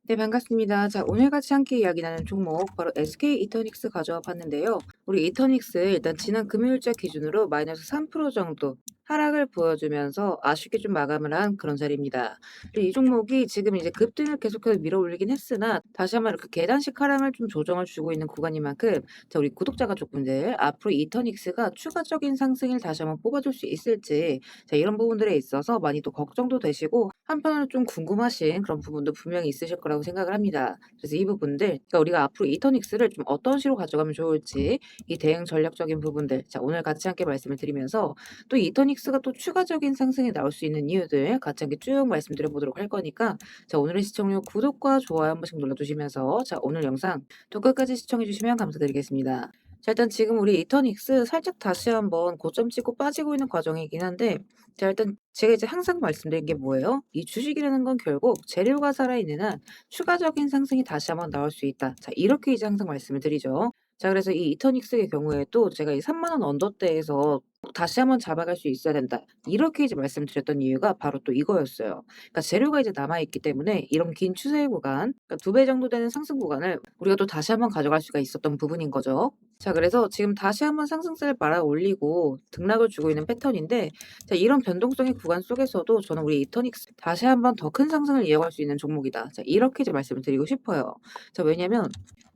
네, 반갑습니다. 자, 오늘 같이 함께 이야기 나눌 종목 바로 SK 이터닉스 가져와 봤는데요. 우리 이터닉스 일단 지난 금요일자 기준으로 마이너스 3% 정도 하락을 보여주면서 아쉽게 좀 마감을 한 그런 자리입니다. 그리고 이 종목이 지금 이제 급등을 계속해서 밀어 올리긴 했으나 다시 한번 이렇게 계단식 하락을 좀 조정을 주고 있는 구간인 만큼 자, 우리 구독자 가족분들 앞으로 이터닉스가 추가적인 상승을 다시 한번 뽑아줄 수 있을지 자, 이런 부분들에 있어서 많이 또 걱정도 되시고 한편으로 좀 궁금하신 그런 부분도 분명히 있으실 거라고 생각을 합니다. 그래서 이 부분들, 그러니까 우리가 앞으로 이터닉스를 좀 어떤 식으로 가져가면 좋을지 이 대응 전략적인 부분들, 자 오늘 같이 함께 말씀을 드리면서 또 이터닉스가 또 추가적인 상승이 나올 수 있는 이유들 같이 함께 쭉 말씀드려 보도록 할 거니까 자 오늘의 시청료 구독과 좋아요 한 번씩 눌러주시면서 자 오늘 영상 또 끝까지 시청해 주시면 감사드리겠습니다. 자 일단 지금 우리 이터닉스 살짝 다시 한번 고점 찍고 빠지고 있는 과정이긴 한데 자 일단 제가 이제 항상 말씀드린 게 뭐예요? 이 주식이라는 건 결국 재료가 살아있는 한 추가적인 상승이 다시 한번 나올 수 있다. 자 이렇게 이제 항상 말씀을 드리죠. 자 그래서 이 이터닉스의 경우에도 제가 이 3만 원 언더대에서 다시 한번 잡아갈 수 있어야 된다. 이렇게 이제 말씀드렸던 이유가 바로 또 이거였어요. 그러니까 재료가 이제 남아있기 때문에 이런 긴 추세 구간, 그러니까 2배 정도 되는 상승 구간을 우리가 또 다시 한번 가져갈 수가 있었던 부분인 거죠. 자 그래서 지금 다시 한번 상승세를 말아 올리고 등락을 주고 있는 패턴인데 자 이런 변동성의 구간 속에서도 저는 우리 이터닉스 다시 한번 더 큰 상승을 이어갈 수 있는 종목이다. 자 이렇게 이제 말씀을 드리고 싶어요. 자 왜냐면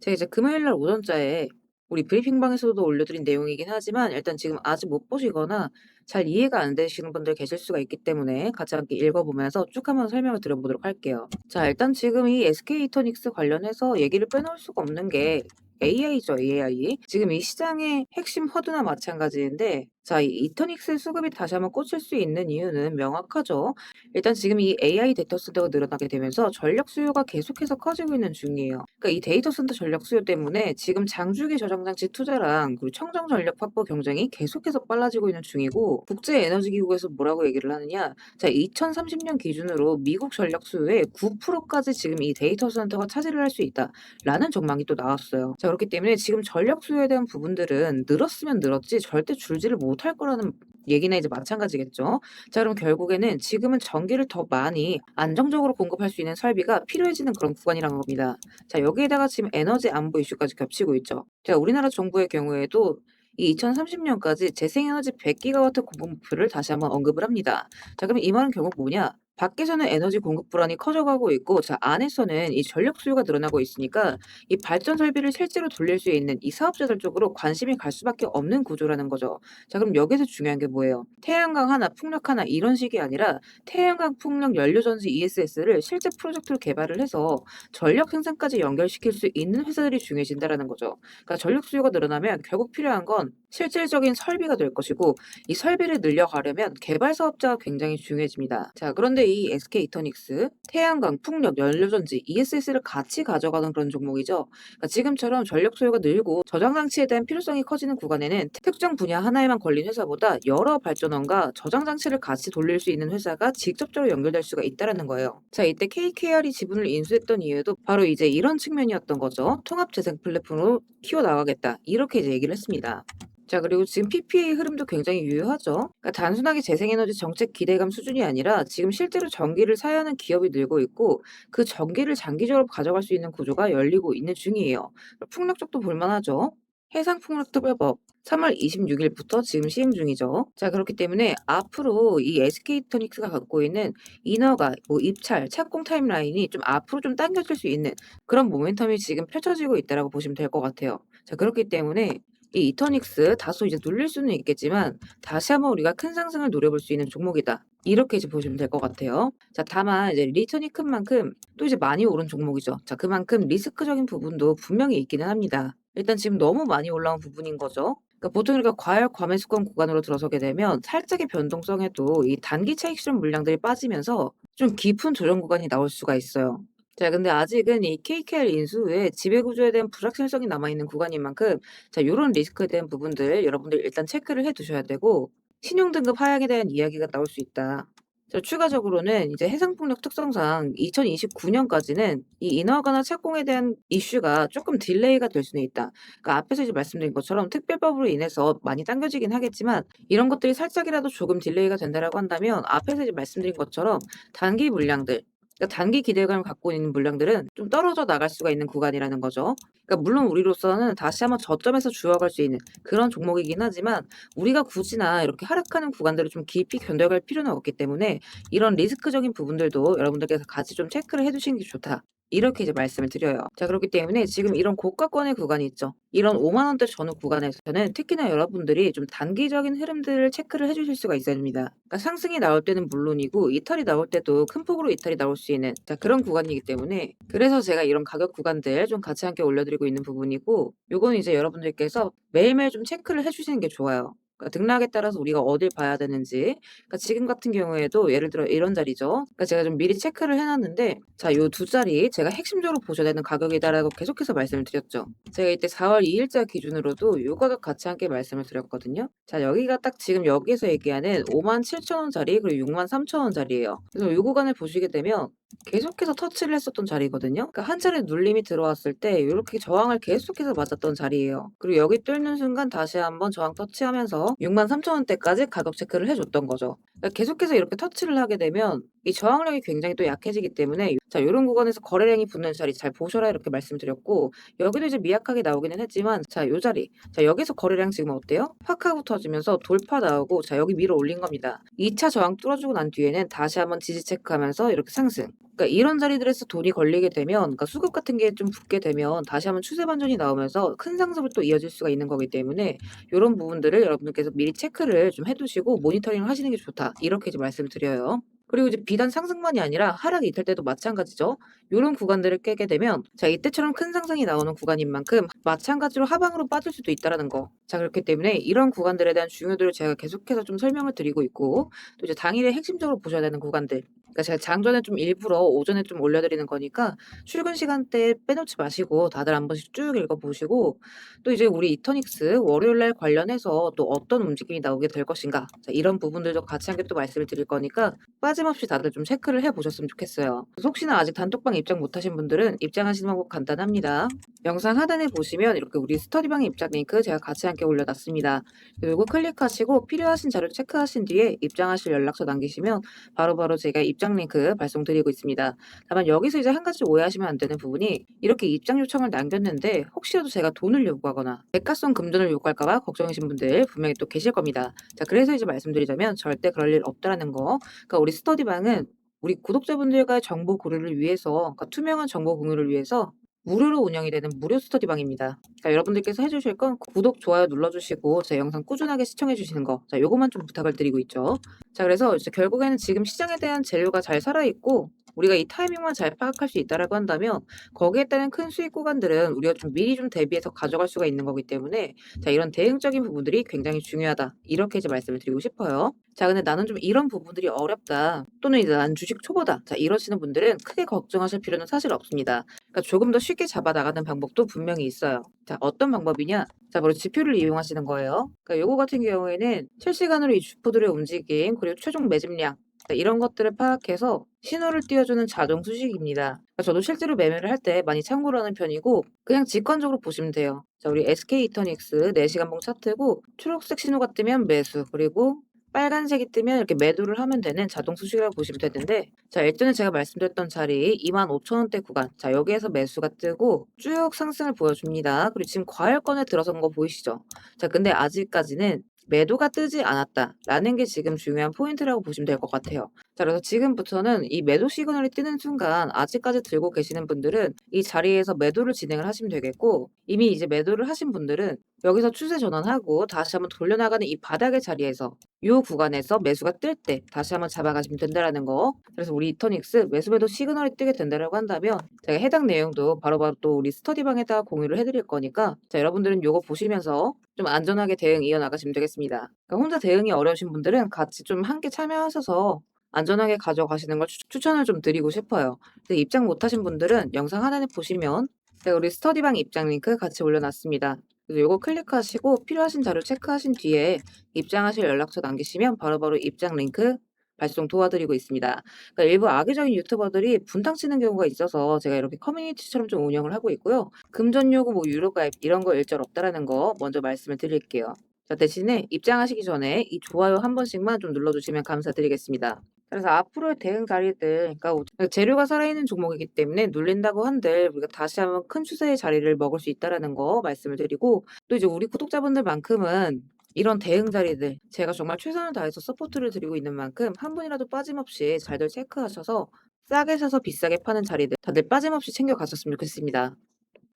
제가 이제 금요일 날 오전자에 우리 브리핑방에서도 올려드린 내용이긴 하지만 일단 지금 아직 못 보시거나 잘 이해가 안 되시는 분들 계실 수가 있기 때문에 같이 함께 읽어보면서 쭉 한번 설명을 드려보도록 할게요. 자 일단 지금 이 SK 이터닉스 관련해서 얘기를 빼놓을 수가 없는 게 AI죠, AI. 지금 이 시장의 핵심 허드나 마찬가지인데 자, 이 이터닉스 수급이 다시 한번 꽂힐 수 있는 이유는 명확하죠. 일단 지금 이 AI 데이터 센터가 늘어나게 되면서 전력 수요가 계속해서 커지고 있는 중이에요. 그러니까 이 데이터 센터 전력 수요 때문에 지금 장주기 저장장치 투자랑 그리고 청정 전력 확보 경쟁이 계속해서 빨라지고 있는 중이고 국제 에너지 기구에서 뭐라고 얘기를 하느냐? 자, 2030년 기준으로 미국 전력 수요의 9%까지 지금 이 데이터 센터가 차지를 할 수 있다라는 전망이 또 나왔어요. 자, 그렇기 때문에 지금 전력 수요에 대한 부분들은 늘었으면 늘었지 절대 줄지를 못할 거라는 얘기나 이제 마찬가지겠죠. 자, 그럼 결국에는 지금은 전기를 더 많이 안정적으로 공급할 수 있는 설비가 필요해지는 그런 구간이라는 겁니다. 자, 여기에다가 지금 에너지 안보 이슈까지 겹치고 있죠. 자, 우리나라 정부의 경우에도 이 2030년까지 재생에너지 100기가와트 공급 목표를 다시 한번 언급을 합니다. 자, 그럼 이 말은 결국 뭐냐? 밖에서는 에너지 공급 불안이 커져가고 있고, 자, 안에서는 이 전력 수요가 늘어나고 있으니까 이 발전 설비를 실제로 돌릴 수 있는 이 사업자들 쪽으로 관심이 갈 수밖에 없는 구조라는 거죠. 자, 그럼 여기서 중요한 게 뭐예요? 태양광 하나, 풍력 하나 이런 식이 아니라 태양광, 풍력, 연료전지 ESS를 실제 프로젝트로 개발을 해서 전력 생산까지 연결시킬 수 있는 회사들이 중요해진다라는 거죠. 그러니까 전력 수요가 늘어나면 결국 필요한 건 실질적인 설비가 될 것이고 이 설비를 늘려가려면 개발 사업자가 굉장히 중요해집니다. 자, 그런데 이 SK 이터닉스 태양광, 풍력, 연료전지, ESS를 같이 가져가는 그런 종목이죠. 그러니까 지금처럼 전력 소요가 늘고 저장 장치에 대한 필요성이 커지는 구간에는 특정 분야 하나에만 걸린 회사보다 여러 발전원과 저장 장치를 같이 돌릴 수 있는 회사가 직접적으로 연결될 수가 있다라는 거예요. 자, 이때 KKR이 지분을 인수했던 이유도 바로 이제 이런 측면이었던 거죠. 통합 재생 플랫폼으로 키워나가겠다. 이렇게 이제 얘기를 했습니다. 자, 그리고 지금 PPA 흐름도 굉장히 유효하죠. 그러니까 단순하게 재생에너지 정책 기대감 수준이 아니라 지금 실제로 전기를 사용하는 기업이 늘고 있고 그 전기를 장기적으로 가져갈 수 있는 구조가 열리고 있는 중이에요. 풍력 쪽도 볼만하죠. 해상풍력특별법 3월 26일부터 지금 시행 중이죠. 자, 그렇기 때문에 앞으로 이 SK이터닉스가 갖고 있는 인허가, 뭐 입찰, 착공 타임라인이 좀 앞으로 좀 당겨질 수 있는 그런 모멘텀이 지금 펼쳐지고 있다라고 보시면 될 것 같아요. 자, 그렇기 때문에 이 이터닉스 다소 이제 눌릴 수는 있겠지만 다시 한번 우리가 큰 상승을 노려볼 수 있는 종목이다. 이렇게 이제 보시면 될 것 같아요. 자, 다만 이제 리턴이 큰 만큼 또 이제 많이 오른 종목이죠. 자, 그만큼 리스크적인 부분도 분명히 있기는 합니다. 일단 지금 너무 많이 올라온 부분인 거죠. 그러니까 보통 우리가 과열 과매수권 구간으로 들어서게 되면 살짝의 변동성에도 이 단기 차익 실현 물량들이 빠지면서 좀 깊은 조정 구간이 나올 수가 있어요. 자, 근데 아직은 이 KKR 인수 후에 지배구조에 대한 불확실성이 남아있는 구간인 만큼 자, 요런 리스크에 대한 부분들 여러분들 일단 체크를 해 두셔야 되고 신용등급 하향에 대한 이야기가 나올 수 있다. 자, 추가적으로는 이제 해상풍력 특성상 2029년까지는 이 인허가나 착공에 대한 이슈가 조금 딜레이가 될 수는 있다. 그러니까 앞에서 이제 말씀드린 것처럼 특별법으로 인해서 많이 당겨지긴 하겠지만 이런 것들이 살짝이라도 조금 딜레이가 된다라고 한다면 앞에서 이제 말씀드린 것처럼 단기 물량들 그러니까 단기 기대감을 갖고 있는 물량들은 좀 떨어져 나갈 수가 있는 구간이라는 거죠. 그러니까 물론 우리로서는 다시 한번 저점에서 주워갈 수 있는 그런 종목이긴 하지만 우리가 굳이나 이렇게 하락하는 구간들을 좀 깊이 견뎌갈 필요는 없기 때문에 이런 리스크적인 부분들도 여러분들께서 같이 좀 체크를 해 두시는 게 좋다. 이렇게 이제 말씀을 드려요. 자, 그렇기 때문에 지금 이런 고가권의 구간이 있죠. 이런 5만 원대 전후 구간에서는 특히나 여러분들이 좀 단기적인 흐름들을 체크를 해 주실 수가 있어야 됩니다. 그러니까 상승이 나올 때는 물론이고 이탈이 나올 때도 큰 폭으로 이탈이 나올 수 있는 그런 구간이기 때문에 그래서 제가 이런 가격 구간들 좀 같이 함께 올려드리고 있는 부분이고 요거는 이제 여러분들께서 매일매일 좀 체크를 해 주시는 게 좋아요. 그러니까 등락에 따라서 우리가 어딜 봐야 되는지 그러니까 지금 같은 경우에도 예를 들어 이런 자리죠. 그러니까 제가 좀 미리 체크를 해 놨는데 자, 요 두 자리 제가 핵심적으로 보셔야 되는 가격이다라고 계속해서 말씀을 드렸죠. 제가 이때 4월 2 일자 기준으로도 요 가격 같이 함께 말씀을 드렸거든요. 자, 여기가 딱 지금 여기에서 얘기하는 57,000원짜리 그리고 63,000원짜리예요. 그래서 요 구간을 보시게 되면 계속해서 터치를 했었던 자리거든요. 그러니까 한 차례 눌림이 들어왔을 때 요렇게 저항을 계속해서 맞았던 자리예요. 그리고 여기 뚫는 순간 다시 한번 저항 터치하면서 63,000원대까지 가격 체크를 해 줬던 거죠. 그러니까 계속해서 이렇게 터치를 하게 되면 이 저항력이 굉장히 또 약해지기 때문에 자, 요런 구간에서 거래량이 붙는 자리 잘 보셔라 이렇게 말씀드렸고 여기도 이제 미약하게 나오기는 했지만 자, 요 자리. 자, 여기서 거래량 지금 어때요? 확 하고 터지면서 돌파 나오고 자, 여기 밀어 올린 겁니다. 2차 저항 뚫어주고 난 뒤에는 다시 한번 지지 체크하면서 이렇게 상승. 그러니까 이런 자리들에서 돈이 걸리게 되면 그러니까 수급 같은 게 좀 붙게 되면 다시 한번 추세 반전이 나오면서 큰 상승으로 또 이어질 수가 있는 거기 때문에 요런 부분들을 여러분들께서 미리 체크를 좀 해 두시고 모니터링을 하시는 게 좋다. 이렇게 이제 말씀을 드려요. 그리고 이제 비단 상승만이 아니라 하락이 있을 때도 마찬가지죠. 요런 구간들을 깨게 되면 자, 이때처럼 큰 상승이 나오는 구간인 만큼 마찬가지로 하방으로 빠질 수도 있다라는 거. 자, 그렇기 때문에 이런 구간들에 대한 중요도를 제가 계속해서 좀 설명을 드리고 있고 또 이제 당일에 핵심적으로 보셔야 되는 구간들. 그러니까 제가 장전에 좀 일부러 오전에 좀 올려드리는 거니까 출근 시간대에 빼놓지 마시고 다들 한 번씩 쭉 읽어보시고 또 이제 우리 이터닉스 월요일 날 관련해서 또 어떤 움직임이 나오게 될 것인가. 자, 이런 부분들도 같이 함께 또 말씀을 드릴 거니까 빠짐없이 다들 좀 체크를 해 보셨으면 좋겠어요. 그래서 혹시나 아직 단톡방 입장 못 하신 분들은 입장하시는 방법 간단합니다. 영상 하단에 보시면 이렇게 우리 스터디방의 입장 링크 제가 같이 함께 올려놨습니다. 그리고 클릭하시고 필요하신 자료 체크하신 뒤에 입장하실 연락처 남기시면 바로바로 제가 입장 링크 발송드리고 있습니다. 다만 여기서 이제 한 가지 오해하시면 안 되는 부분이 이렇게 입장 요청을 남겼는데 혹시라도 제가 돈을 요구하거나 대가성 금전을 요구할까 봐 걱정이신 분들 분명히 또 계실 겁니다. 자, 그래서 이제 말씀드리자면 절대 그럴 일 없다라는 거. 그러니까 우리 스터디방은 우리 구독자분들과의 정보 공유를 위해서 그러니까 투명한 정보 공유를 위해서 무료로 운영이 되는 무료 스터디방입니다. 그러니까 여러분들께서 해주실 건 구독, 좋아요 눌러주시고 제 영상 꾸준하게 시청해주시는 거. 자, 요것만 좀 부탁을 드리고 있죠. 자, 그래서 이제 결국에는 지금 시장에 대한 재료가 잘 살아있고 우리가 이 타이밍만 잘 파악할 수 있다라고 한다면 거기에 따른 큰 수익 구간들은 우리가 좀 미리 좀 대비해서 가져갈 수가 있는 거기 때문에 자, 이런 대응적인 부분들이 굉장히 중요하다. 이렇게 이제 말씀을 드리고 싶어요. 자, 근데 나는 좀 이런 부분들이 어렵다. 또는 이제 난 주식 초보다. 자, 이러시는 분들은 크게 걱정하실 필요는 사실 없습니다. 그러니까 조금 더 쉽게 잡아 나가는 방법도 분명히 있어요. 자, 어떤 방법이냐? 자, 바로 지표를 이용하시는 거예요. 그러니까 요거 같은 경우에는 실시간으로 이 주포들의 움직임, 그리고 최종 매집량 자, 이런 것들을 파악해서 신호를 띄워주는 자동 수식입니다. 그러니까 저도 실제로 매매를 할 때 많이 참고를 하는 편이고 그냥 직관적으로 보시면 돼요. 자, 우리 SK 이터닉스 4시간봉 차트고 초록색 신호가 뜨면 매수, 그리고 빨간색이 뜨면 이렇게 매도를 하면 되는 자동 수식이라고 보시면 되는데 자, 일단은 제가 말씀드렸던 자리 25,000원대 구간 자, 여기에서 매수가 뜨고 쭉 상승을 보여줍니다. 그리고 지금 과열권에 들어선 거 보이시죠? 자, 근데 아직까지는 매도가 뜨지 않았다라는 게 지금 중요한 포인트라고 보시면 될 것 같아요. 자, 그래서 지금부터는 이 매도 시그널이 뜨는 순간 아직까지 들고 계시는 분들은 이 자리에서 매도를 진행을 하시면 되겠고 이미 이제 매도를 하신 분들은 여기서 추세 전환하고 다시 한번 돌려나가는 이 바닥의 자리에서 요 구간에서 매수가 뜰 때 다시 한번 잡아가시면 된다라는 거. 그래서 우리 이터닉스 매수 매도 시그널이 뜨게 된다라고 한다면 제가 해당 내용도 바로바로 또 우리 스터디방에다가 공유를 해드릴 거니까 자, 여러분들은 요거 보시면서 좀 안전하게 대응 이어나가시면 되겠습니다. 그러니까 혼자 대응이 어려우신 분들은 같이 좀 함께 참여하셔서 안전하게 가져가시는 걸 추천을 좀 드리고 싶어요. 근데 입장 못하신 분들은 영상 하단에 보시면 제가 우리 스터디방 입장 링크 같이 올려놨습니다. 그래서 요거 클릭하시고 필요하신 자료 체크하신 뒤에 입장하실 연락처 남기시면 바로바로 입장 링크 발송 도와드리고 있습니다. 그러니까 일부 악의적인 유튜버들이 분탕치는 경우가 있어서 제가 이렇게 커뮤니티처럼 좀 운영을 하고 있고요. 금전 요구, 뭐 유료 가입 이런 거 일절 없다라는 거 먼저 말씀을 드릴게요. 자, 대신에 입장하시기 전에 이 좋아요 한 번씩만 좀 눌러주시면 감사드리겠습니다. 그래서 앞으로의 대응 자리들, 그러니까 재료가 살아있는 종목이기 때문에 눌린다고 한들 우리가 다시 한번 큰 추세의 자리를 먹을 수 있다라는 거 말씀을 드리고, 또 이제 우리 구독자분들만큼은 이런 대응 자리들 제가 정말 최선을 다해서 서포트를 드리고 있는 만큼 한 분이라도 빠짐없이 잘들 체크하셔서 싸게 사서 비싸게 파는 자리들 다들 빠짐없이 챙겨가셨으면 좋겠습니다.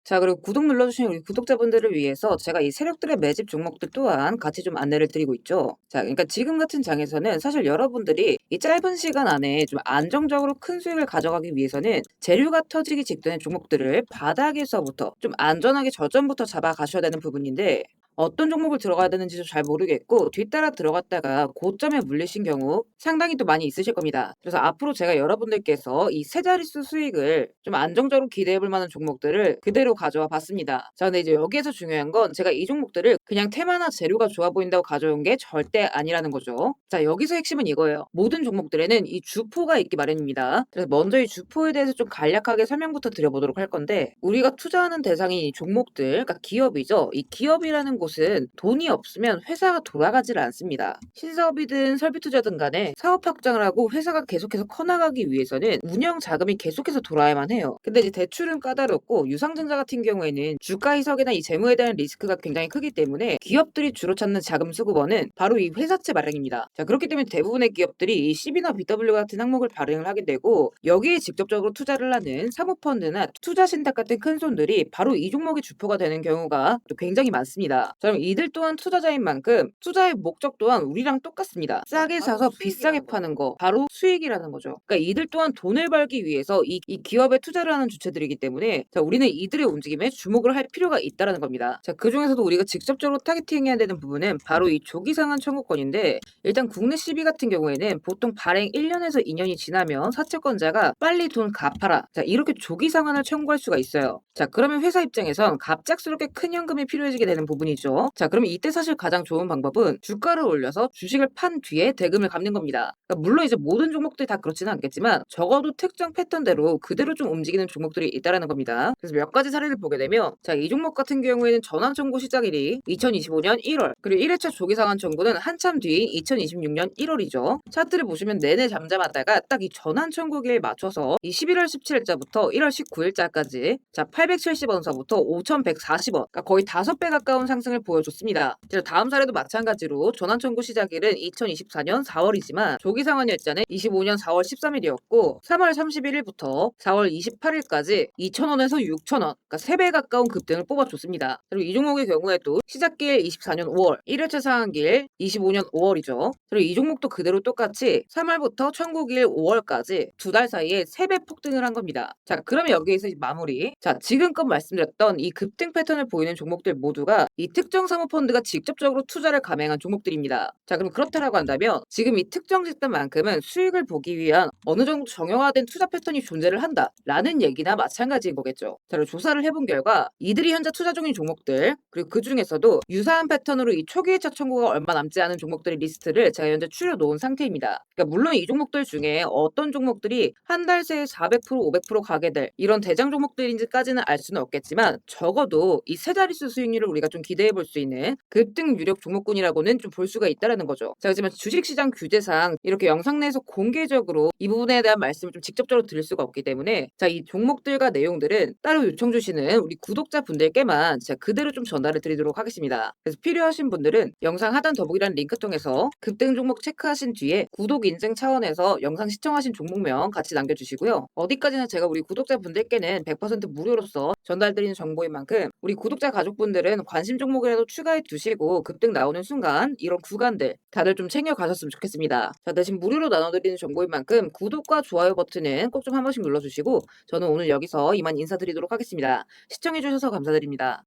자, 그리고 구독 눌러주신 우리 구독자분들을 위해서 제가 이 세력들의 매집 종목들 또한 같이 좀 안내를 드리고 있죠. 자, 그러니까 지금 같은 장에서는 사실 여러분들이 이 짧은 시간 안에 좀 안정적으로 큰 수익을 가져가기 위해서는 재료가 터지기 직전의 종목들을 바닥에서부터 좀 안전하게 저점부터 잡아가셔야 되는 부분인데, 어떤 종목을 들어가야 되는지도 잘 모르겠고 뒤따라 들어갔다가 고점에 물리신 경우 상당히 또 많이 있으실 겁니다. 그래서 앞으로 제가 여러분들께서 이 세 자릿수 수익을 좀 안정적으로 기대해 볼 만한 종목들을 그대로 가져와 봤습니다. 자, 근데 이제 여기에서 중요한 건 제가 이 종목들을 그냥 테마나 재료가 좋아 보인다고 가져온 게 절대 아니라는 거죠. 자, 여기서 핵심은 이거예요. 모든 종목들에는 이 주포가 있기 마련입니다. 그래서 먼저 이 주포에 대해서 좀 간략하게 설명부터 드려보도록 할 건데, 우리가 투자하는 대상이 이 종목들, 그러니까 기업이죠. 이 기업이라는 곳은 돈이 없으면 회사가 돌아가질 않습니다. 신사업이든 설비투자든 간에 사업 확장을 하고 회사가 계속해서 커나가기 위해서는 운영 자금이 계속해서 돌아야만 해요. 근데 이제 대출은 까다롭고 유상증자 같은 경우에는 주가 희석이나 이 재무에 대한 리스크가 굉장히 크기 때문에 기업들이 주로 찾는 자금 수급원은 바로 이 회사채 마련입니다. 자, 그렇기 때문에 대부분의 기업들이 이 CB나 BW 같은 항목을 발행을 하게 되고, 여기에 직접적으로 투자를 하는 사모펀드나 투자신탁 같은 큰 손들이 바로 이 종목의 주포가 되는 경우가 또 굉장히 많습니다. 자, 그럼 이들 또한 투자자인 만큼 투자의 목적 또한 우리랑 똑같습니다. 싸게 사서 비싸게 파는 거, 바로 수익이라는 거죠. 그러니까 이들 또한 돈을 벌기 위해서 이 기업에 투자를 하는 주체들이기 때문에, 자, 우리는 이들의 움직임에 주목을 할 필요가 있다라는 겁니다. 자, 그 중에서도 우리가 직접적으로 타겟팅해야 되는 부분은 바로 이 조기상한 청구권인데, 일단 국내 CB 같은 경우에는 보통 발행 1년에서 2년이 지나면 사채권자가 빨리 돈 갚아라, 자, 이렇게 조기 상환을 청구할 수가 있어요. 자, 그러면 회사 입장에선 갑작스럽게 큰 현금이 필요해지게 되는 부분이죠. 자, 그러면 이때 사실 가장 좋은 방법은 주가를 올려서 주식을 판 뒤에 대금을 갚는 겁니다. 그러니까 물론 이제 모든 종목들이 다 그렇지는 않겠지만 적어도 특정 패턴대로 그대로 좀 움직이는 종목들이 있다라는 겁니다. 그래서 몇 가지 사례를 보게 되면, 자, 이 종목 같은 경우에는 전환 청구 시작일이 2025년 1월, 그리고 1회차 조기 상환 청구는 한참 뒤인 2026년 1월이죠. 차트를 보시면 내내 잠잠하다가 딱 이 전환 청구기에 맞춰서 이 11월 17일자부터 1월 19일자까지 자 870원서부터 5140원, 그러니까 거의 5배 가까운 상승을 보여줬습니다. 다음 사례도 마찬가지로 전환 청구 시작일은 2024년 4월이지만 조기 상환 일자는 25년 4월 13일이었고 3월 31일부터 4월 28일까지 2,000원에서 6,000원, 그러니까 3배 가까운 급등을 뽑아줬습니다. 그리고 이 종목의 경우에도 시작길 24년 5월, 1회차 상한길 25년 5월이죠. 그리고 이 종목도 그대로 똑같이 3월부터 청구길 5월까지 두 달 사이에 3배 폭등을 한 겁니다. 자, 그러면 여기에서 이제 마무리. 자, 지금껏 말씀드렸던 이 급등 패턴을 보이는 종목들 모두가 이 특정 사모펀드가 직접적으로 투자를 감행한 종목들입니다. 자, 그럼 그렇다라고 한다면 지금 이 특정 집단만큼은 수익을 보기 위한 어느 정도 정형화된 투자 패턴이 존재를 한다라는 얘기나 마찬가지인 거겠죠. 자, 그리고 조사를 해본 결과 이들이 현재 투자 중인 종목들, 그리고 그 중에서도 유사한 패턴으로 이 초기 1차 청구가 얼마 남지 않은 종목들의 리스트를 제가 현재 추려놓은 상태입니다. 그러니까 물론 이 종목들 중에 어떤 종목들이 한 달 새에 400% 500% 가게 될 이런 대장 종목들인지까지는 알 수는 없겠지만, 적어도 이 세 자릿수 수익률을 우리가 좀 기대해 볼 수 있는 급등 유력 종목군이라고는 좀 볼 수가 있다라는 거죠. 자, 하지만 주식시장 규제상 이렇게 영상 내에서 공개적으로 이 부분에 대한 말씀을 좀 직접적으로 드릴 수가 없기 때문에, 자, 이 종목들과 내용들은 따로 요청 주시는 우리 구독자분들께만 제가 그대로 좀 전달을 드리도록 하겠습니다. 그래서 필요하신 분들은 영상 하단 더보기란 링크 통해서 급등 종목 체크하신 뒤에 구독 인증 차원에서 영상 시청하신 종목명 같이 남겨주시고요. 어디까지나 제가 우리 구독자분들께는 100% 무료로서 전달드리는 정보인 만큼 우리 구독자 가족분들은 관심 종목이라도 추가해 두시고 급등 나오는 순간 이런 구간들 다들 좀 챙겨 가셨으면 좋겠습니다. 자, 대신 무료로 나눠드리는 정보인 만큼 구독과 좋아요 버튼은 꼭 좀 한 번씩 눌러주시고, 저는 오늘 여기서 이만 인사드리도록 하겠습니다. 시청해주셔서 감사드립니다.